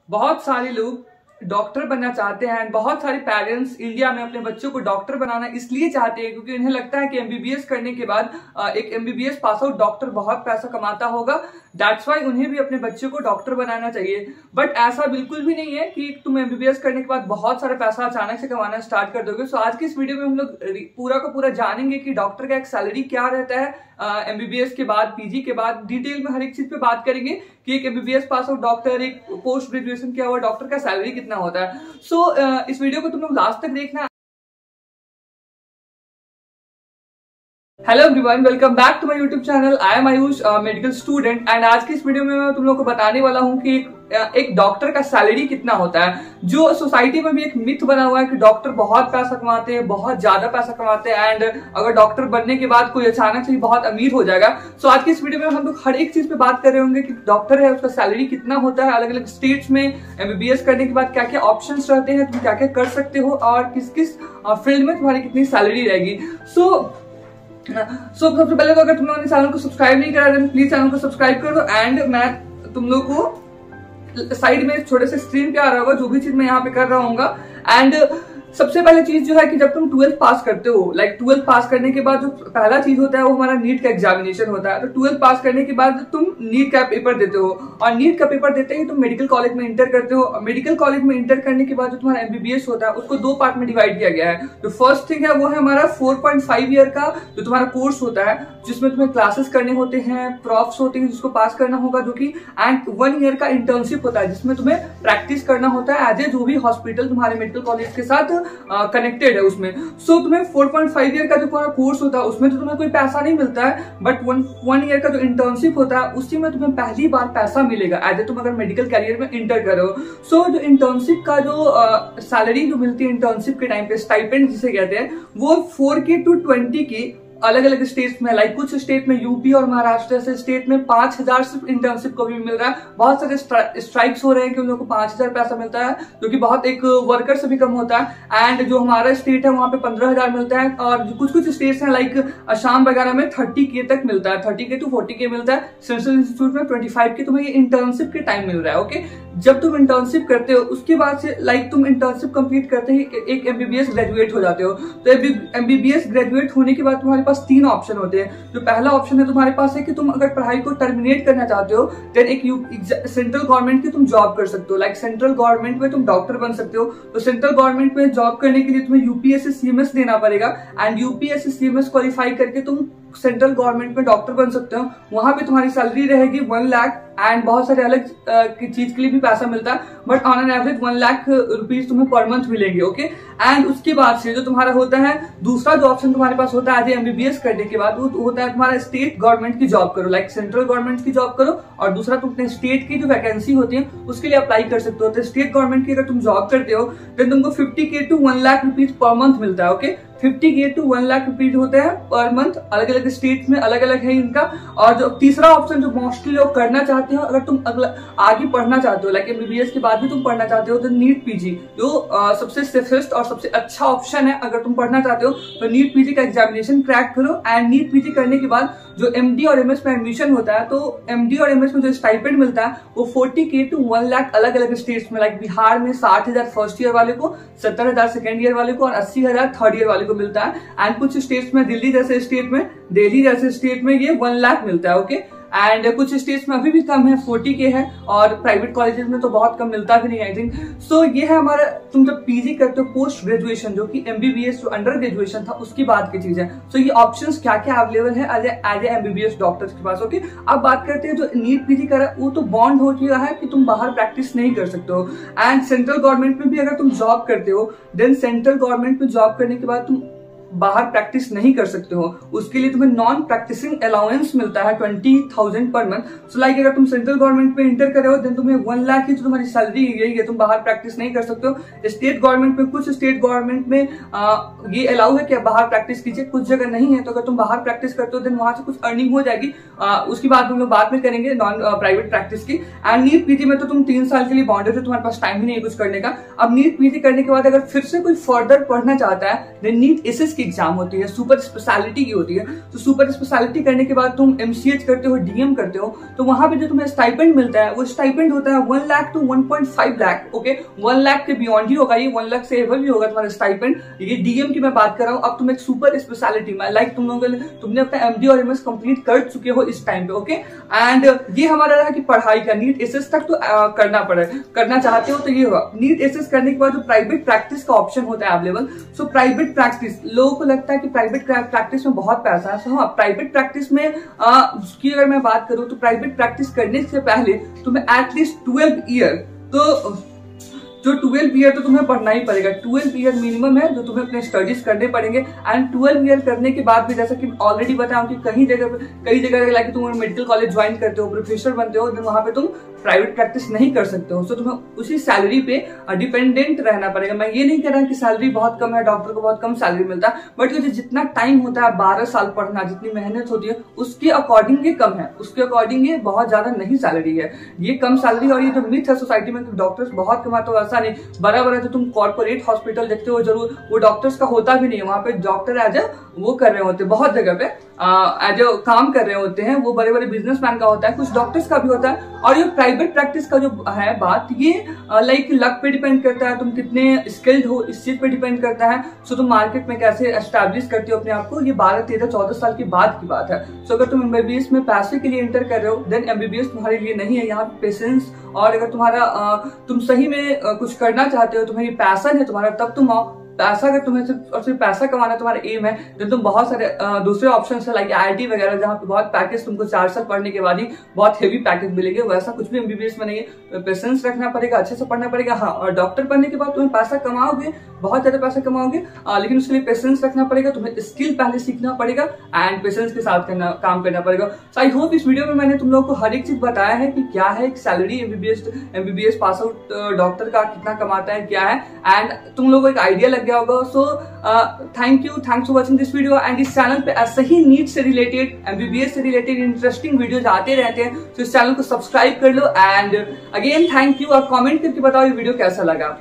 बहुत सारे लोग डॉक्टर बनना चाहते हैं। बहुत सारे पेरेंट्स इंडिया में अपने बच्चों को डॉक्टर बनाना इसलिए चाहते हैं क्योंकि उन्हें लगता है कि एमबीबीएस करने के बाद एक एमबीबीएस पास आउट डॉक्टर बहुत पैसा कमाता होगा। दैट्स वाई उन्हें भी अपने बच्चों को डॉक्टर बनाना चाहिए। बट ऐसा बिल्कुल भी नहीं है कि तुम एमबीबीएस करने के बाद बहुत सारा पैसा अचानक से कमाना स्टार्ट कर दोगे। सो आज की इस वीडियो में हम लोग पूरा का पूरा जानेंगे कि डॉक्टर का एक सैलरी क्या रहता है एमबीबीएस के बाद, पीजी के बाद। डिटेल में हर एक चीज पे बात करेंगे कि एक एमबीबीएस पास आउट डॉक्टर, एक पोस्ट ग्रेजुएशन किया हुआ डॉक्टर का सैलरी कितना होता है। सो इस वीडियो को तुम लोग लास्ट तक देखना। Hello everyone, welcome back to my YouTube channel. I am Ayush, medical student. And आज की इस वीडियो में मैं तुम लोग को बताने वाला हूं कि एक डॉक्टर का सैलरी कितना होता है। जो सोसाइटी में भी एक मिथ बना हुआ है कि डॉक्टर बहुत पैसा कमाते हैं, बहुत ज्यादा पैसा कमाते हैं एंड अगर डॉक्टर बनने के बाद कोई अचानक से ही बहुत अमीर हो जाएगा। सो आज की इस वीडियो में हम लोग हर एक चीज पे बात कर रहे होंगे कि डॉक्टर है उसका सैलरी कितना होता है, अलग अलग स्टेट्स में एमबीबीएस करने के बाद क्या क्या ऑप्शन रहते हैं, तुम क्या क्या कर सकते हो और किस किस फील्ड में तुम्हारी कितनी सैलरी रहेगी। सबसे पहले तो अगर तुम लोगों ने चैनल को सब्सक्राइब नहीं करा है प्लीज चैनल को सब्सक्राइब कर दो। एंड मैं तुम लोग को साइड में छोटे से स्क्रीन पे आ रहा होगा जो भी चीज मैं यहाँ पे कर रहा हूँ। एंड सबसे पहले चीज जो है कि जब तुम 12th पास करते हो, 12th पास करने के बाद जो पहला चीज होता है वो हमारा नीट का एग्जामिनेशन होता है। तो 12th पास करने के बाद तुम नीट का पेपर देते हो और नीट का पेपर देते ही तुम मेडिकल कॉलेज में इंटर करते हो। मेडिकल कॉलेज में इंटर करने के बाद जो तुम्हारा एमबीबीएस होता है उसको दो पार्ट में डिवाइड किया गया है। तो फर्स्ट थिंग है वो है हमारा 4.5 ईयर का जो तुम्हारा कोर्स होता है जिसमें तुम्हें क्लासेस करने होते हैं, प्रॉफ्स होते हैं जिसको पास करना होगा, जो कि एंड 1 ईयर का इंटर्नशिप होता है जिसमें तुम्हें प्रैक्टिस करना होता है एज ए जो भी हॉस्पिटल तुम्हारे मेडिकल कॉलेज के साथ कनेक्टेड है उसमें। सो तुम्हें 4.5 ईयर का जो तुम्हारा कोर्स होता है उसमें तो तुम्हें कोई पैसा नहीं मिलता है, बट 1 ईयर का जो इंटर्नशिप होता है उसी में तुम्हें पहली बार पैसा मिलेगा एज ए तुम अगर मेडिकल कैरियर में इंटर करो। सो जो इंटर्नशिप का जो सैलरी जो मिलती है इंटर्नशिप के टाइम पे, स्टाइपेंड जिसे कहते हैं, वो 4K to 20K अलग अलग स्टेट्स में, लाइक कुछ स्टेट में यूपी और महाराष्ट्र से स्टेट में 5,000 सिर्फ इंटर्नशिप को भी मिल रहा है। बहुत सारे स्ट्राइक्स हो रहे हैं कि उन लोगों को 5,000 पैसा मिलता है जो कि बहुत एक वर्कर से भी कम होता है। एंड जो हमारा स्टेट है वहां पे 15,000 मिलता है और कुछ कुछ स्टेट्स हैं लाइक असम वगैरह में 30K तक मिलता है, 30K to 40K मिलता है। सेंट्रल इंस्टीट्यूट में 25K तुम्हें ये इंटर्नशिप के टाइम मिल रहा है। ओके, जब तुम इंटर्नशिप करते हो उसके बाद से लाइक तुम इंटर्नशिप कंप्लीट करते ही एक एमबीबीएस ग्रेजुएट हो जाते हो। तो एमबीबीएस ग्रेजुएट होने के बाद तुम्हारे पास 3 ऑप्शन होते हैं। जो पहला ऑप्शन है तुम्हारे पास है कि तुम अगर पढ़ाई को टर्मिनेट करना चाहते हो देन एक सेंट्रल गवर्नमेंट की तुम जॉब कर सकते हो। लाइक सेंट्रल गवर्नमेंट में तुम डॉक्टर बन सकते हो। तो सेंट्रल गवर्नमेंट में जॉब करने के लिए तुम्हें यूपीएससी सीएमएस देना पड़ेगा एंड यूपीएससी सीएमएस क्वालिफाई करके तुम सेंट्रल गवर्नमेंट में डॉक्टर बन सकते हो। वहां पे तुम्हारी सैलरी रहेगी 1 लाख एंड बहुत सारे अलग की चीज के लिए भी पैसा मिलता है, but on an average 1 lakh rupees तुम्हें पर मंथ मिलेंगे। ओके, एंड उसके बाद से जो तुम्हारा होता है दूसरा जो ऑप्शन तुम्हारे पास होता है एज एमबीबीएस करने के बाद, वो होता है तुम्हारा स्टेट गवर्नमेंट की जॉब करो। लाइक सेंट्रल गवर्नमेंट की जॉब करो और दूसरा तुम अपने स्टेट की जो वैकेंसी होती है उसके लिए अप्लाई कर सकते हो। तो स्टेट गवर्नमेंट की अगर तुम जॉब करते हो तो तुमको 50K to 1 lakh rupees per month मिलता है। Okay, 50K to 1 lakh rupees होते हैं पर मंथ। अलग अलग स्टेट में अलग अलग है इनका। और जो तीसरा ऑप्शन जो मोस्टली लोग करना चाहते हो, अगर तुम आगे पढ़ना चाहते हो लाइक एमबीबीएस के बाद भी तुम पढ़ना चाहते हो, तो नीट पीजी जो सबसे सेफेस्ट और सबसे अच्छा ऑप्शन है। अगर तुम पढ़ना चाहते हो तो नीट पीजी का एग्जामिनेशन क्रैक करो एंड नीट पीजी करने के बाद जो एमडी और एमएस में एडमिशन होता है, तो एमडी और एमएस में जो स्टाइपेंड मिलता है वो 40K to 1 लाख अलग अलग स्टेट्स में, लाइक बिहार में 60,000 फर्स्ट ईयर वाले को, 70,000 सेकेंड ईयर वाले को और 80,000 थर्ड ईयर वाले को मिलता है। एंड कुछ स्टेट्स में दिल्ली जैसे स्टेट में ये 1 लाख मिलता है। ओके, एंड कुछ स्टेट्स में अभी भी कम है, 40K है और प्राइवेट कॉलेजेस में तो बहुत कम मिलता भी नहीं आई थिंक। सो ये है हमारा, तुम जब पीजी करते हो पोस्ट ग्रेजुएशन, जो कि एमबीबीएस जो अंडर ग्रेजुएशन था उसकी बात की चीज है। सो ये ऑप्शंस क्या क्या अवेलेबल है एज ए एमबीबीएस डॉक्टर्स के पास। ओके, अब बात करते हैं जो नीट पीजी कर रहा है वो तो बॉन्ड हो चुका है कि तुम बाहर प्रैक्टिस नहीं कर सकते हो। एंड सेंट्रल गवर्नमेंट में भी अगर तुम जॉब करते हो देन सेंट्रल गवर्नमेंट में जॉब करने के बाद तुम बाहर प्रैक्टिस नहीं कर सकते हो। उसके लिए तुम्हें नॉन प्रैक्टिसिंग अलाउंस मिलता है 20,000 पर मंथ। सो लाइक अगर तुम सेंट्रल गवर्नमेंट में इंटर करे हो देन तुम्हें 1 लाख की जो तुम्हारी सैलरी यही है, तुम बाहर प्रैक्टिस नहीं कर सकते हो। स्टेट गवर्नमेंट में, कुछ स्टेट गवर्नमेंट में ये अलाउ है कि आप बाहर प्रैक्टिस कीजिए, कुछ जगह नहीं है। तो अगर तुम बाहर प्रैक्टिस करते हो देन वहां से कुछ अर्निंग हो जाएगी, उसकी बात हम लोग बाद में करेंगे नॉन प्राइवेट प्रैक्टिस की। एंड नीट पीजी में तो तुम 3 साल के लिए बॉन्डेड हो, तुम्हारे पास टाइम ही नहीं है कुछ करने का। अब नीट पीजी करने के बाद अगर फिर से कोई फर्दर पढ़ना चाहता है देन नीट एसएस की एग्जाम होती है, सुपर स्पेशलिटी की होती है। तो सुपर स्पेशलिटी करने के बाद तुम एमसीएच करते हो, डीएम करते हो, तो वहां पे जो तुम्हें स्टाइपेंड मिलता है वो स्टाइपेंड होता है 1 लाख टू 1.5 लाख। ओके, 1 लाख के बियॉन्ड ही होगा, ये 1 लाख से एवर भी होगा तुम्हारा स्टाइपेंड। ये डीएम की मैं बात कर रहा हूँ। अब तुम एक सुपर स्पेशलिटी में लाइक तुमने अपना एमडी और एमएस कंप्लीट कर चुके हो इस टाइम पे। ओके, एंड ये हमारा रहा कि पढ़ाई का नीट एसएस तक तो करना चाहते हो तो ये होगा। नीट एसएस करने के बाद जो प्राइवेट प्रैक्टिस का ऑप्शन होता है अवेलेबल। सो प्राइवेट प्रैक्टिस, लोगों को लगता है कि प्राइवेट प्रैक्टिस में बहुत पैसा है। सो हाँ, प्राइवेट प्रैक्टिस में उसकी अगर मैं बात करूं तो प्राइवेट प्रैक्टिस करने से पहले तुम्हें एटलीस्ट 12 ईयर तो जो 12 ईयर तो तुम्हें पढ़ना ही पड़ेगा। 12 ईयर मिनिमम है जो तुम्हें अपने स्टडीज करने पड़ेंगे। एंड 12 ईयर करने के बाद भी जैसा कि ऑलरेडी बताया कि कई जगह लाइक तुम मेडिकल कॉलेज ज्वाइन करते हो, प्रोफेसर बनते हो, वहां पे तुम प्राइवेट प्रैक्टिस नहीं कर सकते हो। सो तुम्हें उसी सैलरी पे डिपेंडेंट रहना पड़ेगा। मैं ये नहीं कह रहा कि सैलरी बहुत कम है, डॉक्टर को बहुत कम सैलरी मिलता है, बट ये जितना टाइम होता है 12 साल पढ़ना, जितनी मेहनत होती है उसके अकॉर्डिंग ये कम है, उसके अकॉर्डिंग ये बहुत ज्यादा नहीं सैलरी है, ये कम सैलरी। और ये जो मिथ है सोसाइटी में डॉक्टर्स बहुत कमाते हो, ऐसा नहीं। बड़ा जो तुम कॉर्पोरेट हॉस्पिटल देखते हो जरूर वो डॉक्टर्स का होता भी नहीं है। वहां पे डॉक्टर एज वो कर रहे होते हैं, बहुत जगह पे एज काम कर रहे होते हैं, वो बड़े बड़े बिजनेसमैन का होता है, कुछ डॉक्टर्स का भी होता है। और ये प्राइवेट प्रैक्टिस का जो है बात, ये लाइक लक पे डिपेंड करता है, तुम कितने स्किल्ड हो इस चीज पे डिपेंड करता है। सो तुम मार्केट में कैसे एस्टैब्लिश करते हो अपने आप को, ये 12, 13, 14 साल के बाद की बात है। सो अगर तुम एमबीबीएस में पैसे के लिए एंटर कर रहे हो देन एमबीबीएस तुम्हारे लिए नहीं है। यहाँ पे पेशेंस और अगर तुम्हारा तुम सही में कुछ करना चाहते हो, तुम्हारी पैशन है तुम्हारा, तब तुम आओ। पैसा अगर तुम्हें सिर्फ पैसा कमाना तुम्हारा एम है तो तुम बहुत सारे दूसरे ऑप्शन है लाइक आईआईटी वगैरह, जहाँ पे बहुत पैकेज तुमको 4 साल पढ़ने के बाद ही बहुत हेवी पैकेज मिलेंगे। वैसा कुछ भी एमबीबीएस में नहीं है। तो पेशेंस रखना पड़ेगा, अच्छे से पढ़ना पड़ेगा। हाँ, और डॉक्टर बनने के बाद तुम्हें पैसा कमाओगे, बहुत ज्यादा पैसा कमाओगे, लेकिन उसके लिए पेशेंस रखना पड़ेगा, तुम्हें स्किल पहले सीखना पड़ेगा एंड पेशेंस के साथ काम करना पड़ेगा। सो आई होप इस वीडियो में मैंने तुम लोगों को हर एक चीज बताया है कि क्या है salary MBBS pass out doctor का कितना कमाता है, क्या है, एंड तुम लोगों को एक आइडिया लग गया होगा। So thanks for watching this video. And इस चैनल पे ऐसे ही नीट से रिलेटेड, एमबीबीएस से रिलेटेड इंटरेस्टिंग वीडियोज आते रहते हैं। तो इस चैनल को सब्सक्राइब कर लो। एंड अगेन थैंक यू, और कमेंट करके बताओ ये वीडियो कैसा लगा।